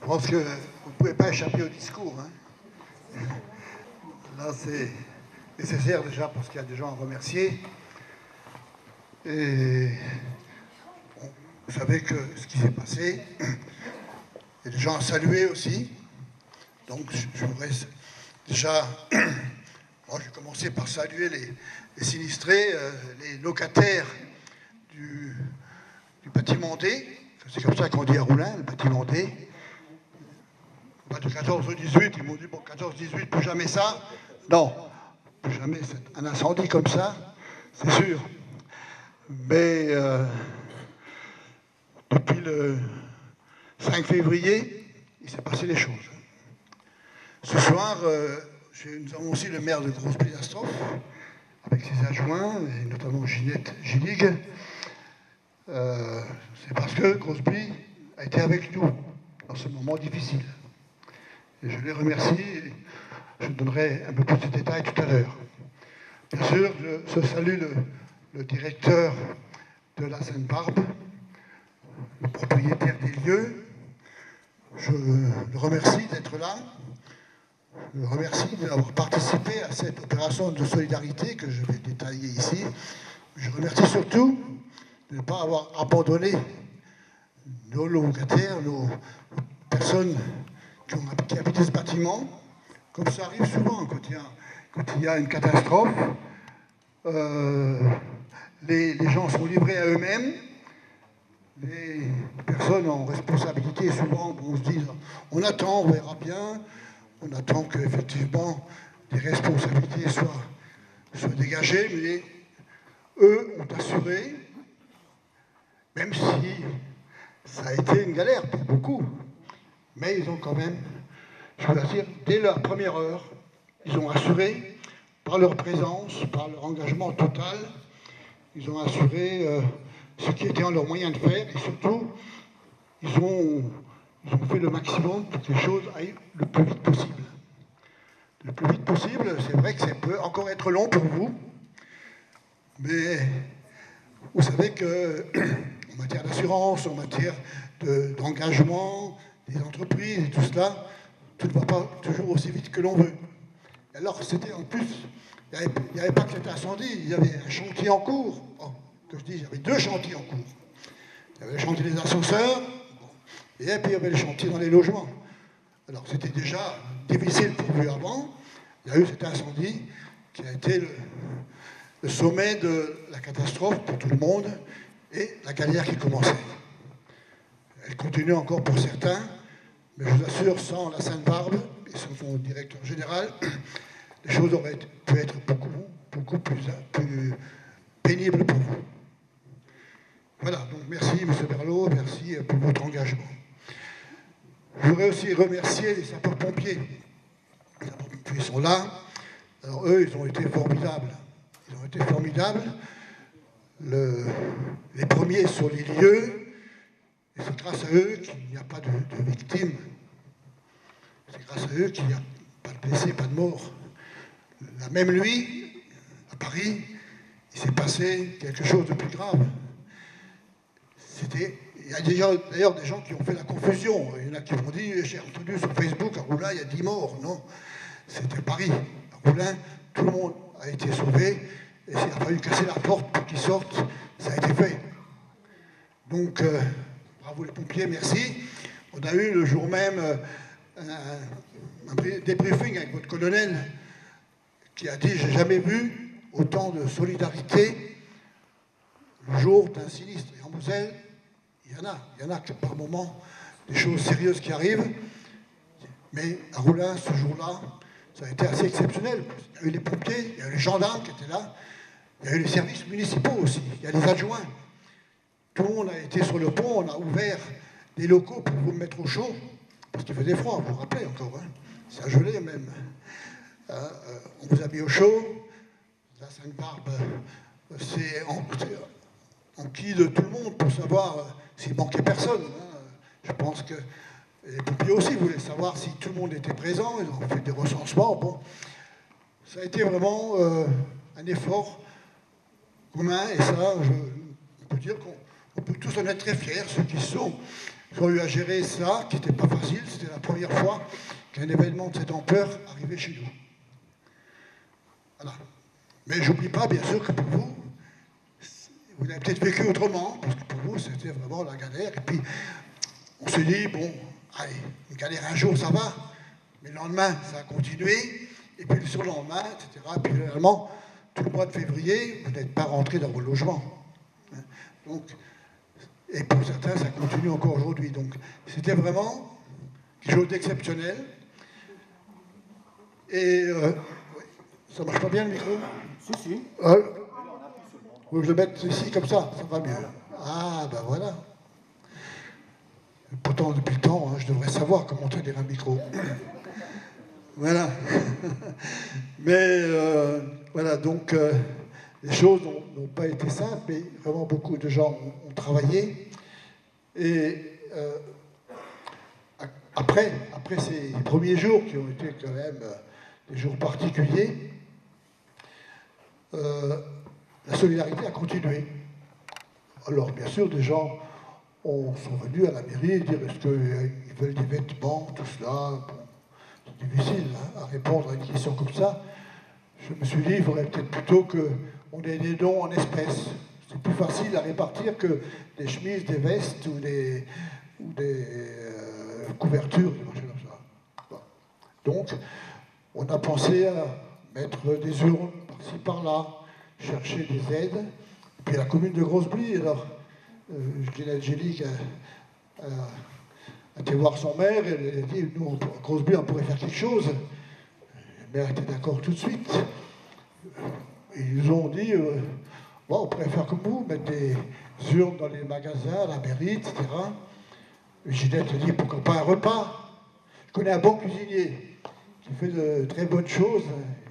Je pense que vous ne pouvez pas échapper au discours. Hein. Là, c'est nécessaire déjà parce qu'il y a des gens à remercier. Et vous savez que ce qui s'est passé, il y a des gens à saluer aussi. Donc, je voudrais déjà, moi, je vais commencer par saluer les sinistrés, les locataires du bâtiment D. C'est comme ça qu'on dit à Roulin, le bâtiment D. De 14 au 18, ils m'ont dit, bon, 14-18, plus jamais ça. Non, plus jamais un incendie comme ça, c'est sûr. Mais depuis le 5 février, il s'est passé des choses. Ce soir, nous avons aussi le maire de Grosse-Pilastrophe, avec ses adjoints, et notamment Ginette Gillig. C'est parce que Grosse-Pli a été avec nous dans ce moment difficile. Et je les remercie, et je donnerai un peu plus de détails tout à l'heure. Bien sûr, je salue le directeur de la Sainte-Barbe, le propriétaire des lieux. Je le remercie d'être là. Je le remercie d'avoir participé à cette opération de solidarité que je vais détailler ici. Je remercie surtout de ne pas avoir abandonné nos locataires, nos personnes qui habitent ce bâtiment, comme ça arrive souvent quand il y a une catastrophe. Les gens sont livrés à eux-mêmes. Les personnes en responsabilité, souvent, on se dit, on attend, on verra bien, on attend qu'effectivement des responsabilités soient dégagées, mais eux ont assuré, même si ça a été une galère pour beaucoup, mais ils ont quand même, je veux dire, dès leur première heure, ils ont assuré, par leur présence, par leur engagement total, ils ont assuré ce qui était en leur moyen de faire, et surtout, ils ont fait le maximum pour que les choses aillent le plus vite possible. Le plus vite possible, c'est vrai que ça peut encore être long pour vous, mais vous savez qu'en matière d'assurance, en matière d'engagement, des entreprises et tout cela, tout ne va pas toujours aussi vite que l'on veut. Alors c'était en plus, il n'y avait pas que cet incendie, il y avait un chantier en cours. Oh, que je dis, il y avait deux chantiers en cours. Il y avait le chantier des ascenseurs, et puis il y avait le chantier dans les logements. Alors c'était déjà difficile prévu avant. Il y a eu cet incendie qui a été le sommet de la catastrophe pour tout le monde et la galère qui commençait. Elle continue encore pour certains, mais je vous assure, sans la Sainte-Barbe et sans son directeur général, les choses auraient pu être beaucoup plus pénibles pour vous. Voilà, donc merci M. Berlot, merci pour votre engagement. Je voudrais aussi remercier les sapeurs-pompiers. Les sapeurs-pompiers sont là. Alors eux, ils ont été formidables. Ils ont été formidables. Les premiers sur les lieux. Et c'est grâce à eux qu'il n'y a pas de victimes. C'est grâce à eux qu'il n'y a pas de blessés, pas de morts. La même nuit, à Paris, il s'est passé quelque chose de plus grave. Il y a d'ailleurs des gens qui ont fait la confusion. Il y en a qui m'ont dit, j'ai entendu sur Facebook, à Roulin, il y a 10 morts. Non, c'était Paris. À Roulin, tout le monde a été sauvé. Et il a fallu casser la porte pour qu'ils sortent. Ça a été fait. Donc, bravo les pompiers, merci. On a eu le jour même un débriefing avec votre colonel qui a dit, j'ai jamais vu autant de solidarité le jour d'un sinistre. Et en Moselle, il y en a que par moment des choses sérieuses qui arrivent, mais à Roulin, ce jour-là, ça a été assez exceptionnel. Il y a eu les pompiers, il y a eu les gendarmes qui étaient là, il y a eu les services municipaux aussi, il y a les adjoints. Tout le monde a été sur le pont, on a ouvert des locaux pour vous mettre au chaud, parce qu'il faisait froid, vous vous rappelez encore, hein, ça gelait même. On vous a mis au chaud, la Sainte-Barbe, c'est en qui de tout le monde pour savoir s'il manquait personne. Hein. Je pense que les pompiers aussi voulaient savoir si tout le monde était présent, ils ont fait des recensements. Bon, ça a été vraiment un effort commun, et ça, on peut dire qu'on peut tous en être très fiers, ceux qui sont Ils ont eu à gérer ça, qui n'était pas facile. C'était la première fois qu'un événement de cette ampleur arrivait chez nous. Voilà. Mais j'oublie pas, bien sûr, que pour vous, vous l'avez peut-être vécu autrement, parce que pour vous, c'était vraiment la galère. Et puis, on se dit, bon, allez, une galère un jour, ça va, mais le lendemain, ça a continué, et puis le surlendemain, etc. Et puis finalement, tout le mois de février, vous n'êtes pas rentré dans vos logements. Donc, et pour certains, ça continue encore aujourd'hui. Donc, c'était vraiment quelque chose d'exceptionnel. Et ça marche pas bien le micro? Si, si. Vous voulez que je le mette ici comme ça va mieux. Ah, ben voilà. Pourtant, depuis le temps, hein, je devrais savoir comment tenir un micro. Voilà. Mais voilà, donc les choses n'ont pas été simples, mais vraiment beaucoup de gens ont travaillé. Et après ces premiers jours, qui ont été quand même des jours particuliers, la solidarité a continué. Alors, bien sûr, des gens sont venus à la mairie dire est-ce qu'ils veulent des vêtements, tout cela. Bon, c'est difficile à répondre à une question comme ça. Je me suis dit, il faudrait peut-être plutôt qu'on ait des dons en espèces. C'est plus facile à répartir que des chemises, des vestes ou des couvertures, des machins comme ça. Bon. Donc, on a pensé à mettre des urnes par-ci, par-là, chercher des aides. Et puis la commune de Grosse-Blie, alors, Angélique a été voir son maire, et elle a dit, nous, à Grosse-Blie, on pourrait faire quelque chose. Le maire était d'accord tout de suite. Ils nous ont dit, bon, on pourrait faire comme vous, mettre des urnes dans les magasins, à la mairie, etc. Et Ginette a dit, pourquoi pas un repas? Je connais un bon cuisinier qui fait de très bonnes choses.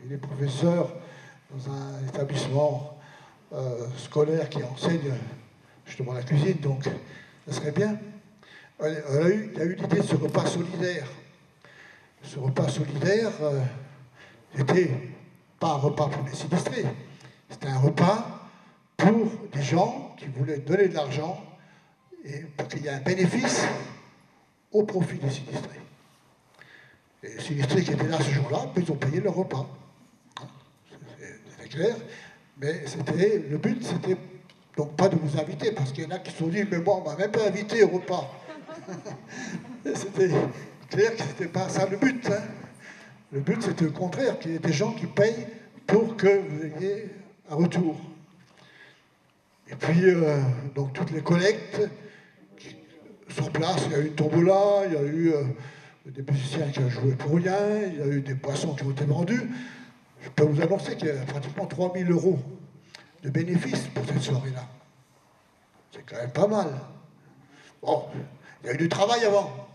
Il est professeur dans un établissement scolaire qui enseigne justement la cuisine, donc ça serait bien. Il a eu l'idée de ce repas solidaire. Ce repas solidaire n'était pas un repas pour les sinistrés, c'était un repas pour des gens qui voulaient donner de l'argent et pour qu'il y ait un bénéfice au profit des sinistrés. Et les sinistrés qui étaient là ce jour-là, ils ont payé leur repas. C'était clair, mais le but, c'était donc pas de vous inviter, parce qu'il y en a qui se sont dit, mais moi, on m'a même pas invité au repas. C'était clair que c'était pas ça le but. Hein. Le but, c'était le contraire, qu'il y ait des gens qui payent pour que vous ayez un retour. Et puis, donc toutes les collectes, sur place, il y a eu une tombola, il y a eu des musiciens qui ont joué pour rien, il y a eu des boissons qui ont été vendues. Je peux vous annoncer qu'il y a pratiquement 3 000 € de bénéfices pour cette soirée-là. C'est quand même pas mal. Bon, il y a eu du travail avant,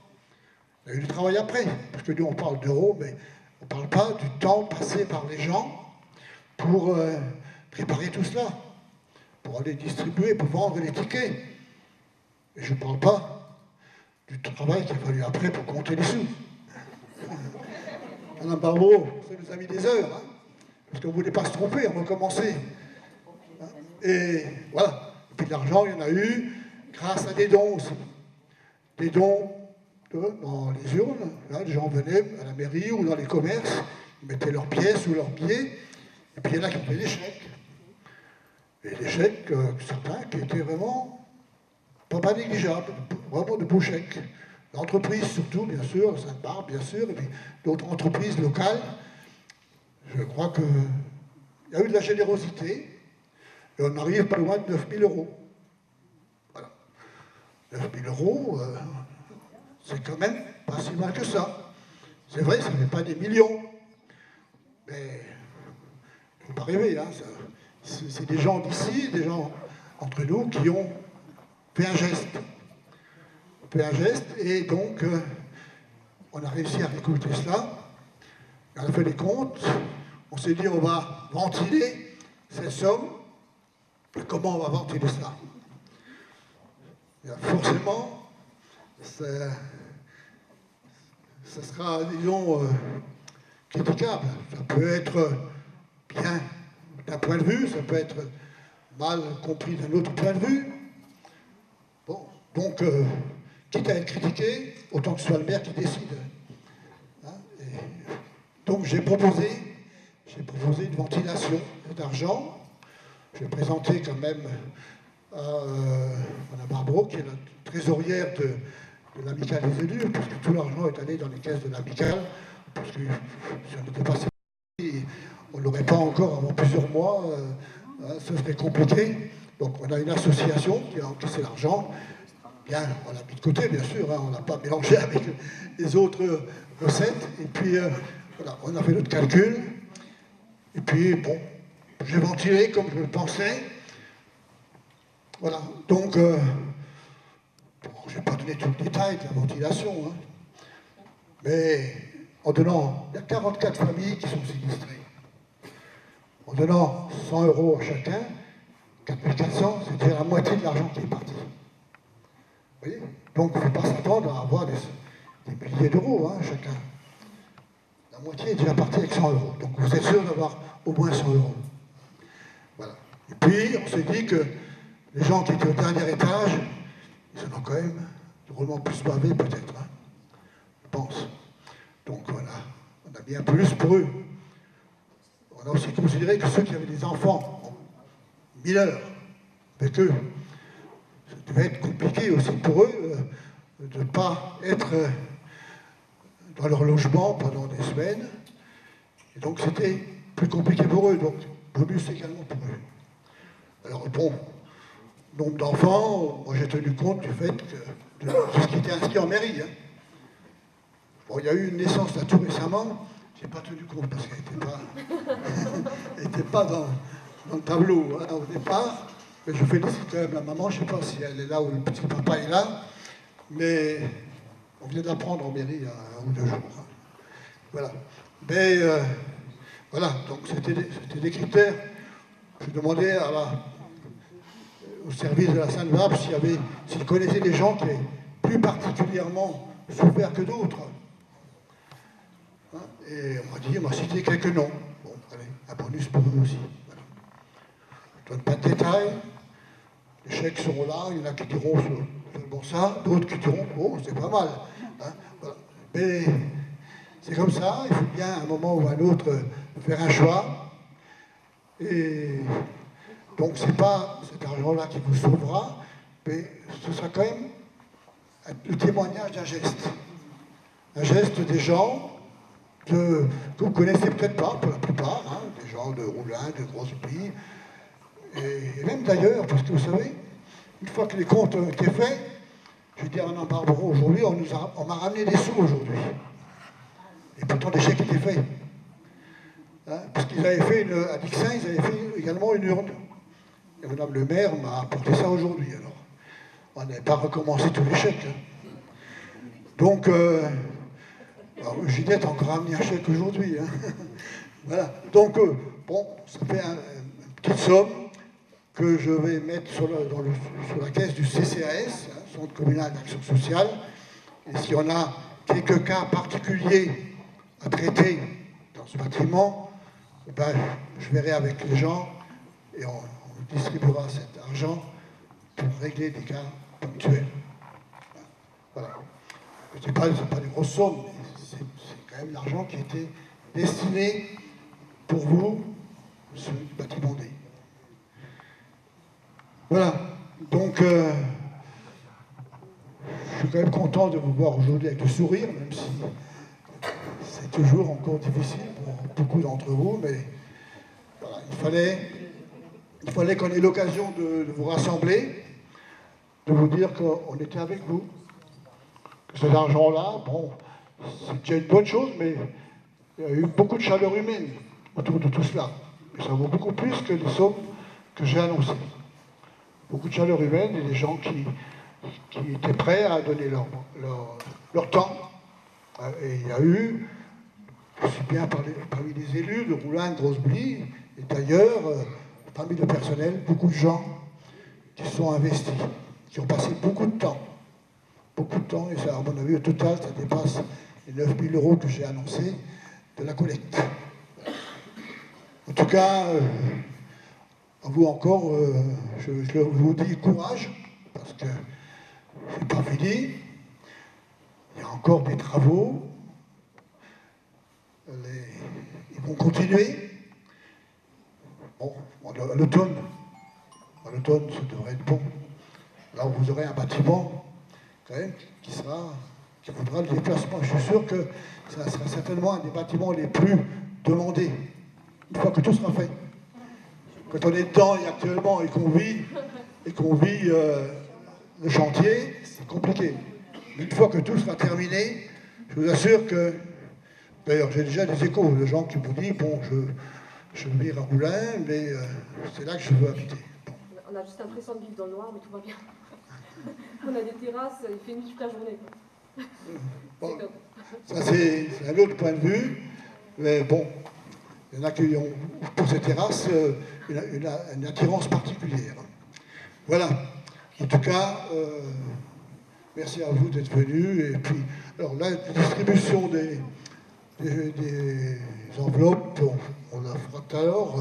il y a eu du travail après, parce que nous on parle d'euros, mais on ne parle pas du temps passé par les gens pour préparer tout cela, pour aller distribuer, pour vendre les tickets. Et je ne parle pas du travail qu'il a fallu après pour compter les sous. Madame Barbeau, ça nous a mis des heures, hein, parce qu'on ne voulait pas se tromper, on recommençait. Et voilà. Et puis de l'argent, il y en a eu grâce à des dons aussi. Des dons dans les urnes. Là, les gens venaient à la mairie ou dans les commerces, ils mettaient leurs pièces ou leurs billets, et puis il y en a qui faisaient des chèques. Et des chèques, certains qui étaient vraiment pas négligeables, vraiment de beaux chèques. L'entreprise surtout, bien sûr, Sainte-Barbe, bien sûr, et puis d'autres entreprises locales. Je crois qu'il y a eu de la générosité, et on arrive pas loin de 9 000 €. Voilà. 9 000 €, c'est quand même pas si mal que ça. C'est vrai, ça n'est pas des millions, mais il ne faut pas rêver. Hein, c'est des gens d'ici, des gens entre nous qui ont fait un geste. Fait un geste, et donc on a réussi à récolter cela. On a fait les comptes, on s'est dit on va ventiler cette somme. Comment on va ventiler cela? Forcément, ça sera, disons, critiquable. Ça peut être bien d'un point de vue, ça peut être mal compris d'un autre point de vue. Bon, donc, quitte à être critiqué, autant que ce soit le maire qui décide. Hein, donc j'ai proposé une ventilation d'argent. Je vais présenter quand même à Mme Barbaro, qui est la trésorière de l'amicale des élus, parce que tout l'argent est allé dans les caisses de l'amicale, parce que si on n'était pas servi, on ne l'aurait pas encore avant plusieurs mois, hein, ce serait compliqué. Donc on a une association qui a encaissé l'argent. Bien, on l'a mis de côté, bien sûr, hein, on n'a pas mélangé avec les autres recettes. Et puis, voilà, on a fait notre calcul. Et puis, bon, j'ai ventilé comme je le pensais. Voilà, donc, bon, je ne vais pas donner tout le détail de la ventilation, hein, mais en donnant, il y a 44 familles qui sont sinistrées. En donnant 100 € à chacun, 4400, c'est déjà la moitié de l'argent qui est parti. Vous voyez? Donc, il ne faut pas s'attendre à avoir des milliers d'euros, hein, chacun. La moitié est déjà partie avec 100 €. Donc, vous êtes sûr d'avoir au moins 100 €. Voilà. Et puis, on s'est dit que les gens qui étaient au dernier étage, ils en ont quand même drôlement plus bavé, peut-être, hein, je pense. Donc, voilà. On a bien plus pour eux. On a aussi considéré que ceux qui avaient des enfants mineurs, avec eux, ça devait être compliqué aussi pour eux de ne pas être dans leur logement pendant des semaines. Et donc c'était plus compliqué pour eux, donc bonus également pour eux. Alors bon, nombre d'enfants, moi j'ai tenu compte du fait que de ce qui était inscrit en mairie. Hein. Bon, il y a eu une naissance là tout récemment, j'ai pas tenu compte parce qu'elle n'était pas dans le tableau, hein, au départ. Mais je félicite quand même la maman, je ne sais pas si elle est là ou le petit papa est là, mais on vient d'apprendre en mairie il y a 1 ou 2 jours. Hein. Voilà. Mais voilà, donc c'était des critères. Je demandais au service de la Sainte-Barbe s'ils connaissaient des gens qui avaient plus particulièrement souffert que d'autres. Hein, et on m'a cité quelques noms. Bon, allez, un bonus pour eux aussi. Voilà. Je ne donne pas de détails. Les chèques seront là, il y en a qui diront bon ça, d'autres qui diront oh c'est pas mal. Hein, voilà. Mais c'est comme ça, il faut bien à un moment ou à un autre faire un choix. Et donc c'est pas cet argent-là qui vous sauvera, mais ce sera quand même le témoignage d'un geste. Un geste des gens que vous connaissez peut-être pas pour la plupart, hein, des gens de Roulin, de Grosse-Pie, et même d'ailleurs, parce que vous savez, une fois que les comptes ont été faits, je dis à Mme Barbaro, aujourd'hui, on m'a ramené des sous aujourd'hui. Et pourtant, les chèques étaient faits. Hein, parce qu'ils avaient fait, à Dixin, ils avaient fait également une urne. Et Mme le maire m'a apporté ça aujourd'hui, alors. On n'avait pas recommencé tous les chèques. Hein. Donc, Ginette a encore amené un chèque aujourd'hui. Hein. Voilà. Donc, bon, ça fait une petite somme que je vais mettre sur la caisse du CCAS, hein, Centre communal d'action sociale. Et si on a quelques cas particuliers à traiter dans ce bâtiment, ben, je verrai avec les gens et on distribuera cet argent pour régler des cas ponctuels. Voilà. Ce n'est pas des grosses sommes, mais c'est quand même l'argent qui était destiné pour vous, ce bâtiment D. Voilà, donc je suis quand même content de vous voir aujourd'hui avec le sourire, même si c'est toujours encore difficile pour beaucoup d'entre vous, mais voilà, il fallait qu'on ait l'occasion de vous rassembler, de vous dire qu'on était avec vous, que cet argent-là, bon, c'est déjà une bonne chose, mais il y a eu beaucoup de chaleur humaine autour de tout cela, et ça vaut beaucoup plus que les sommes que j'ai annoncées. Beaucoup de chaleur humaine et des gens qui étaient prêts à donner leur temps. Et il y a eu, aussi bien parmi les élus de Roulin, de Grosse-Blie, et d'ailleurs, parmi le personnel, beaucoup de gens qui se sont investis, qui ont passé beaucoup de temps, et ça, à mon avis, au total, ça dépasse les 9 000 € que j'ai annoncés de la collecte. En tout cas, à vous encore, je vous dis courage, parce que c'est pas fini. Il y a encore des travaux. Ils vont continuer. Bon, à l'automne, ça devrait être bon. Là, vous aurez un bâtiment, quand même, qui voudra le déplacement. Je suis sûr que ça sera certainement un des bâtiments les plus demandés, une fois que tout sera fait. Quand on est dedans et actuellement et qu'on vit le chantier, c'est compliqué. Mais une fois que tout sera terminé, je vous assure que, d'ailleurs j'ai déjà des échos de gens qui m'ont dit, bon, je vis à Roulin, mais c'est là que je veux habiter. Bon. On a juste l'impression de vivre dans le noir, mais tout va bien. On a des terrasses, il fait nuit toute la journée. Bon, ça c'est un autre point de vue, mais bon, il y en a qui ont, pour ces terrasses, une attirance particulière. Voilà. En tout cas, merci à vous d'être venus. Et puis, alors la distribution des enveloppes, on la fera tout à l'heure.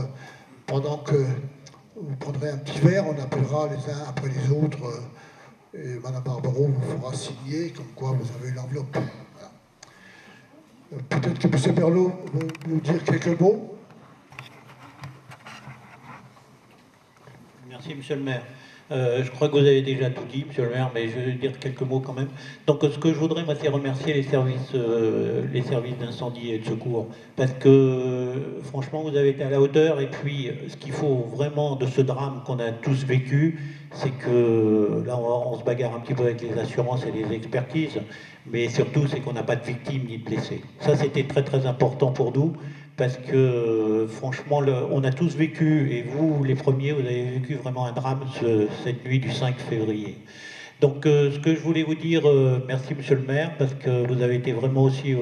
Pendant que vous prendrez un petit verre, on appellera les uns après les autres. Et Mme Barbaron vous fera signer, comme quoi vous avez l'enveloppe. Voilà. Peut-être que M. Berlot veut nous dire quelques mots. Merci, Monsieur le maire. Je crois que vous avez déjà tout dit, Monsieur le maire, mais je vais dire quelques mots quand même. Donc, ce que je voudrais, moi, c'est remercier les services d'incendie et de secours, parce que, franchement, vous avez été à la hauteur. Et puis, ce qu'il faut vraiment de ce drame qu'on a tous vécu, c'est que, là, on se bagarre un petit peu avec les assurances et les expertises, mais surtout, c'est qu'on n'a pas de victimes ni de blessés. Ça, c'était très, très important pour nous. Parce que franchement, on a tous vécu, et vous, les premiers, vous avez vécu vraiment un drame cette nuit du 5 février. Donc, ce que je voulais vous dire, merci Monsieur le maire, parce que vous avez été vraiment aussi...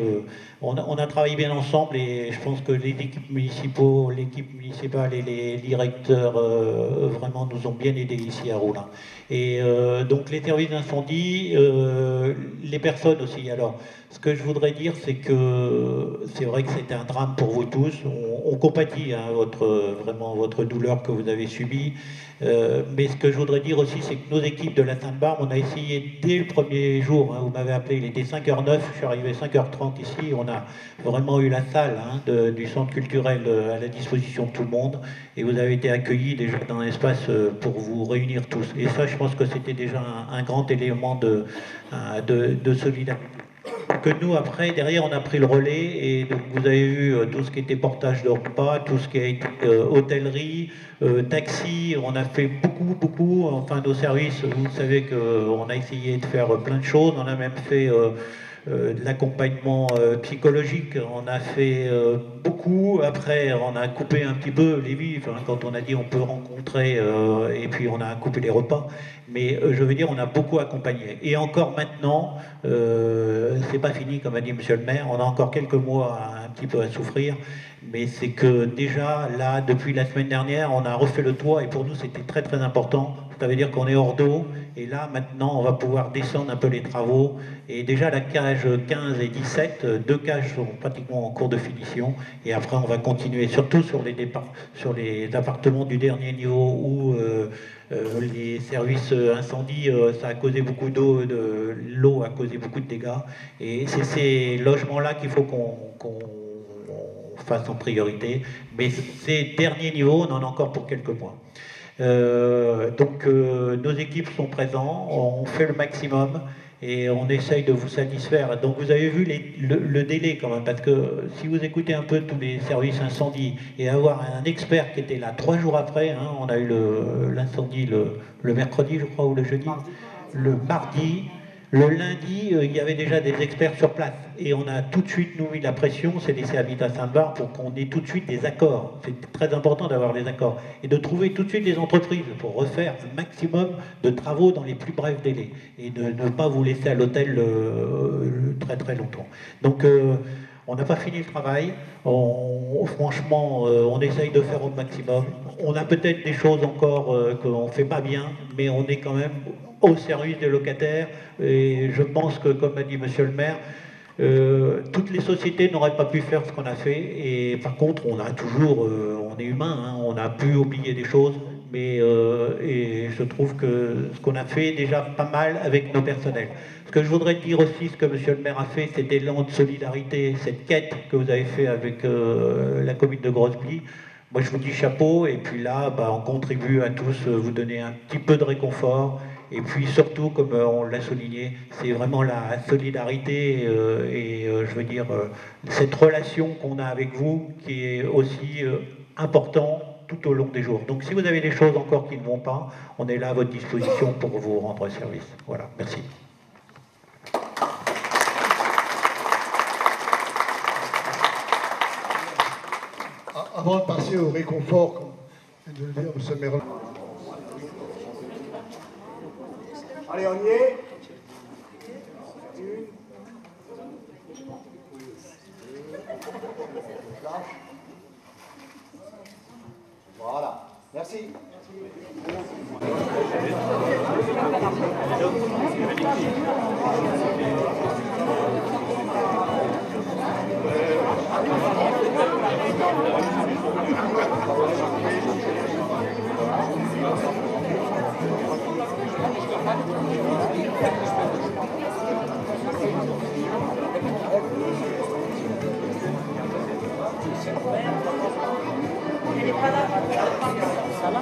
on a travaillé bien ensemble, et je pense que les équipes municipale et les directeurs vraiment nous ont bien aidés ici à Roulin. Et donc, les services d'incendie, les personnes aussi. Alors, ce que je voudrais dire, c'est que c'est vrai que c'était un drame pour vous tous. On compatit hein, vraiment votre douleur que vous avez subie. Mais ce que je voudrais dire aussi, c'est que nos équipes de la Sainte-Barbe, on a essayé dès le premier jour, hein, vous m'avez appelé, il était 5h09, je suis arrivé 5h30 ici, on a vraiment eu la salle hein, du centre culturel à la disposition de tout le monde, et vous avez été accueillis déjà dans un espace pour vous réunir tous. Et ça, je pense que c'était déjà un grand élément de solidarité. Que nous, après, derrière, on a pris le relais, et donc vous avez vu tout ce qui était portage de repas, tout ce qui a été hôtellerie, taxi, on a fait beaucoup, enfin nos services, vous savez qu'on a essayé de faire plein de choses, on a même fait de l'accompagnement psychologique, on a fait beaucoup, après on a coupé un petit peu les vives, hein, quand on a dit on peut rencontrer, et puis on a coupé les repas, mais je veux dire on a beaucoup accompagné. Et encore maintenant, c'est pas fini comme a dit Monsieur le maire, on a encore quelques mois un petit peu à souffrir, mais c'est que déjà là, depuis la semaine dernière, on a refait le toit, et pour nous c'était très très important. Ça veut dire qu'on est hors d'eau, et là maintenant on va pouvoir descendre un peu les travaux, et déjà la cage 15 et 17, deux cages sont pratiquement en cours de finition, et après on va continuer, surtout sur les appartements du dernier niveau où les services incendie, ça a causé beaucoup d'eau, l'eau a causé beaucoup de dégâts, et c'est ces logements-là qu'il faut qu'on fasse en priorité, mais ces derniers niveaux, on en a encore pour quelques mois. Donc nos équipes sont présentes, on fait le maximum et on essaye de vous satisfaire. Donc vous avez vu le délai quand même, parce que si vous écoutez un peu tous les services incendie et avoir un expert qui était là 3 jours après, hein, on a eu l'incendie le mercredi je crois, ou le jeudi, le mardi. Le lundi, il y avait déjà des experts sur place, et on a tout de suite, nous, mis la pression, c'est laissé Habitat Sainte-Barbe, pour qu'on ait tout de suite des accords. C'est très important d'avoir des accords, et de trouver tout de suite des entreprises pour refaire un maximum de travaux dans les plus brefs délais, et de ne pas vous laisser à l'hôtel très très longtemps. Donc, on n'a pas fini le travail, franchement, on essaye de faire au maximum. On a peut-être des choses encore qu'on ne fait pas bien, mais on est quand même au service des locataires, et je pense que, comme a dit Monsieur le maire, toutes les sociétés n'auraient pas pu faire ce qu'on a fait, et par contre, on a toujours, on est humain, hein, on a pu oublier des choses, mais et je trouve que ce qu'on a fait est déjà pas mal avec nos personnels. Ce que je voudrais dire aussi, ce que monsieur le maire a fait, cet élan de solidarité, cette quête que vous avez fait avec la commune de Grosse-Blie, moi je vous dis chapeau, et puis là, bah, on contribue à tous vous donner un petit peu de réconfort, et puis surtout, comme on l'a souligné, c'est vraiment la solidarité je veux dire, cette relation qu'on a avec vous qui est aussi important tout au long des jours. Donc si vous avez des choses encore qui ne vont pas, on est là à votre disposition pour vous rendre service. Voilà, merci. Avant de passer au réconfort, comme vient de le dire M. le maire. Allez, on y est. Voilà, merci. Elle n'est pas là. Ça va.